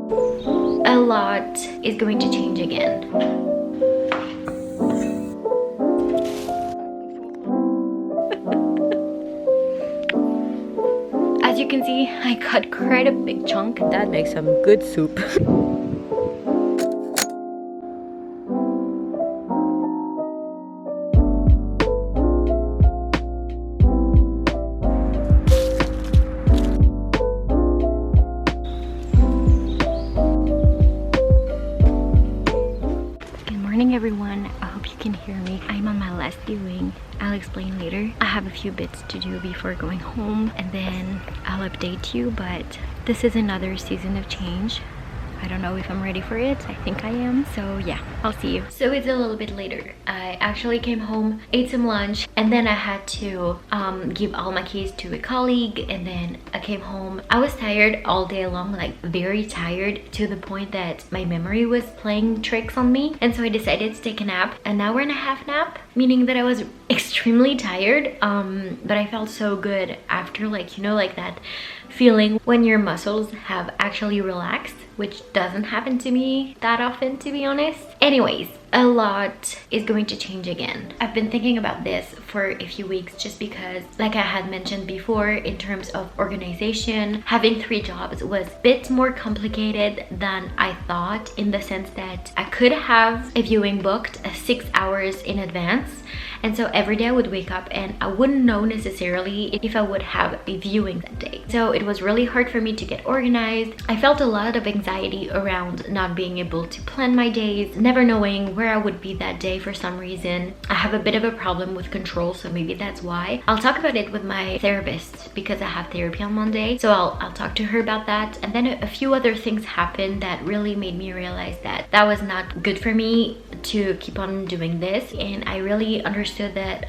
A lot is going to change again. As you can see, I cut quite a big chunk. That makes some good soup. Everyone, I hope you can hear me. I'm on my last viewing. I'll explain later. I have a few bits to do before going home and then I'll update you, but this is another season of change. I don't know if I'm ready for it. I think I am. So yeah, I'll see you. So it's a little bit later. I actually came home, ate some lunch, and then I had to give all my keys to a colleague, and then I came home. I was tired all day long, like very tired, to the point that my memory was playing tricks on me. And so I decided to take a nap, an hour and a half nap, meaning that I was extremely tired, but I felt so good after, like, you know, like that feeling when your muscles have actually relaxed, which doesn't happen to me that often, to be honest. Anyways, a lot is going to change again. I've been thinking about this for a few weeks just because, like I had mentioned before, in terms of organization, having 3 jobs was a bit more complicated than I thought, in the sense that I could have a viewing booked 6 hours in advance. And so every day I would wake up and I wouldn't know necessarily if I would have a viewing that day. So it was really hard for me to get organized. I felt a lot of anxiety around not being able to plan my days, never knowing where I would be that day for some reason. I have a bit of a problem with control, so maybe that's why. I'll talk about it with my therapist because I have therapy on Monday. So I'll talk to her about that. And then a few other things happened that really made me realize that that was not good for me to keep on doing this. And I really understood that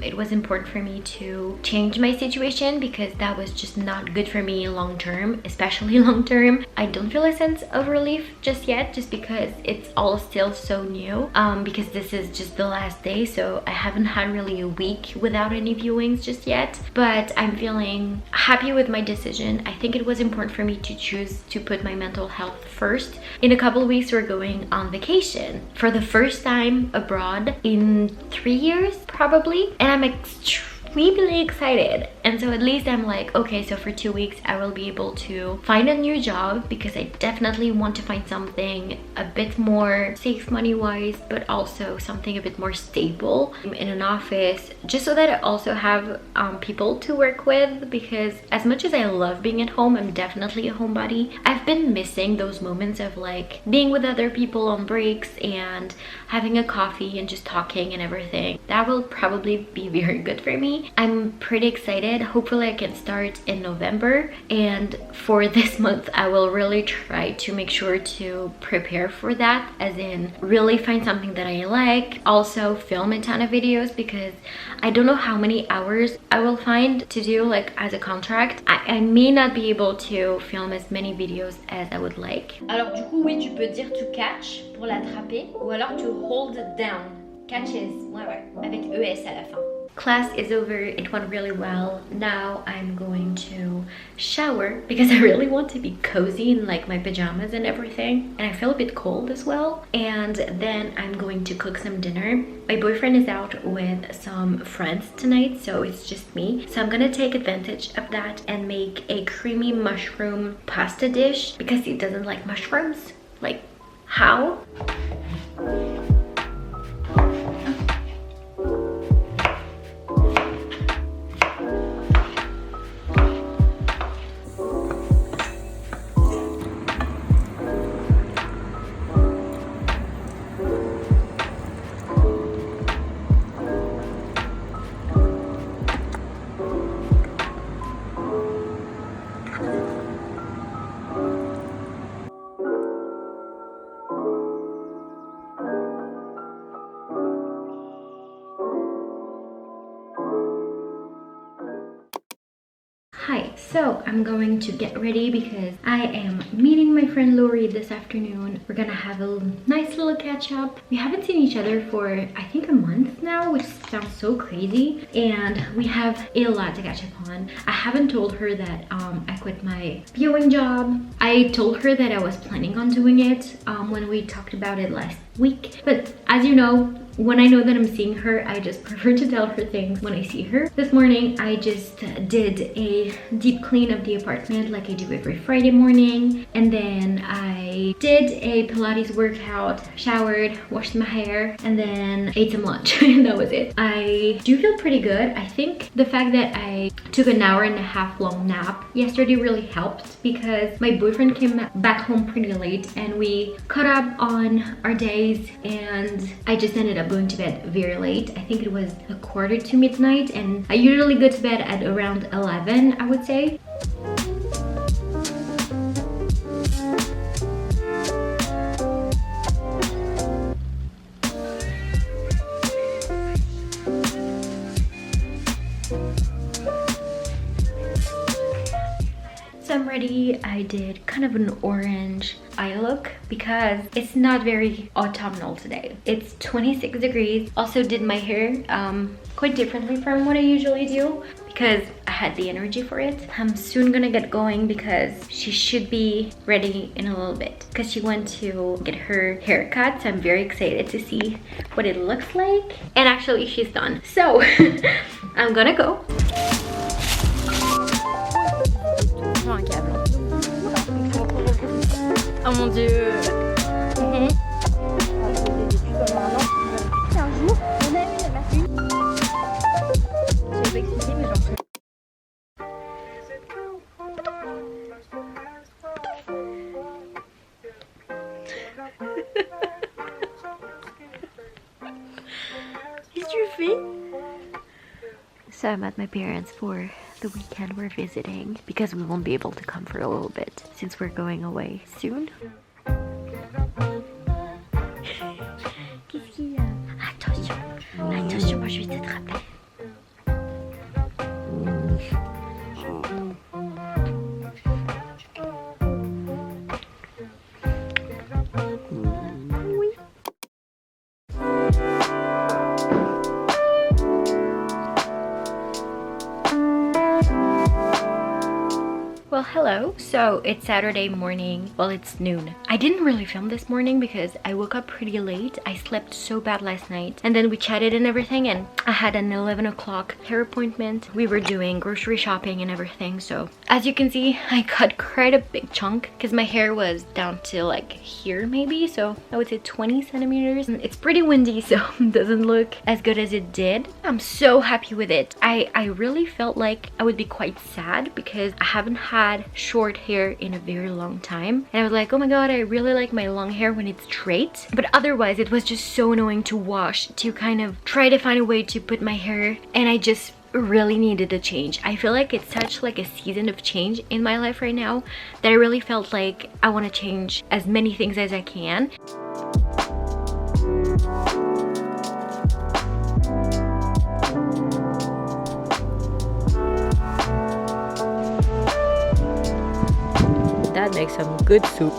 it was important for me to change my situation because that was just not good for me long term, especially long term. I don't feel a sense of relief just yet, just because it's all still so new, because this is just the last day, so I haven't had really a week without any viewings just yet. But I'm feeling happy with my decision. I think it was important for me to choose to put my mental health first. In a couple of weeks we're going on vacation for the first time abroad in 3 years probably, and I'm extremely excited. And so at least I'm like, okay, so for 2 weeks I will be able to find a new job, because I definitely want to find something a bit more safe money wise, but also something a bit more stable in an office, just so that I also have people to work with, because as much as I love being at home, I'm definitely a homebody. I've been missing those moments of like being with other people on breaks and having a coffee and just talking and everything. That will probably be very good for me. I'm pretty excited. Hopefully I can start in November, and for this month I will really try to make sure to prepare for that, as in really find something that I like, also film a ton of videos, because I don't know how many hours I will find to do like as a contract. I may not be able to film as many videos as I would like. Alors du coup oui, tu peux dire to catch pour l'attraper, ou alors to hold down. Catches, ouais, avec ES à la fin. Class is over. It went really well. Now I'm going to shower because I really want to be cozy in like my pajamas and everything, and I feel a bit cold as well. And then I'm going to cook some dinner. My boyfriend is out with some friends tonight, so it's just me. So I'm gonna take advantage of that and make a creamy mushroom pasta dish, because he doesn't like mushrooms. Like, how? So I'm going to get ready because I am meeting my friend Lori this afternoon. We're gonna have a nice little catch up. We haven't seen each other for I think a month now, which sounds so crazy, and we have a lot to catch up on. I haven't told her that I quit my viewing job. I told her that I was planning on doing it when we talked about it last week, but as you know, when I know that I'm seeing her, I just prefer to tell her things when I see her. This morning, I just did a deep clean of the apartment like I do every Friday morning. And then I did a Pilates workout, showered, washed my hair, and then ate some lunch. And that was it. I do feel pretty good. I think the fact that I took an hour and a half long nap yesterday really helped because my boyfriend came back home pretty late and we caught up on our days, and I just ended up going to bed very late. I think it was a quarter to midnight, and I usually go to bed at around 11, I would say. So I'm ready. I did kind of an orange eye look because it's not very autumnal today. It's 26 degrees. Also did my hair quite differently from what I usually do because I had the energy for it. I'm soon gonna get going because she should be ready in a little bit because she went to get her hair cut. So I'm very excited to see what it looks like. And actually she's done. So I'm gonna go. Un câble. Oh mon dieu. Un jour, on a une. Je vais vous expliquer, mais j'en sais. Qu'est-ce que tu fais? So I'm at my parents for the weekend. We're visiting because we won't be able to come for a little bit since we're going away soon. Qu'est-ce qu'il y a? Attention, attention, moi je vais t'attraper. Well, hello. So it's Saturday morning. Well, it's noon. I didn't really film this morning because I woke up pretty late. I slept so bad last night, and then we chatted and everything, and I had an 11 o'clock hair appointment. We were doing grocery shopping and everything. So as you can see, I cut quite a big chunk because my hair was down to like here maybe, so I would say 20 centimeters. It's pretty windy, so it doesn't look as good as it did. I'm so happy with it. I really felt like I would be quite sad because I haven't had short hair in a very long time, and I was like, oh my god, I really like my long hair when it's straight, but otherwise it was just so annoying to wash, to kind of try to find a way to put my hair, and I just really needed a change. I feel like it's such like a season of change in my life right now that I really felt like I want to change as many things as I can. That makes some good soup.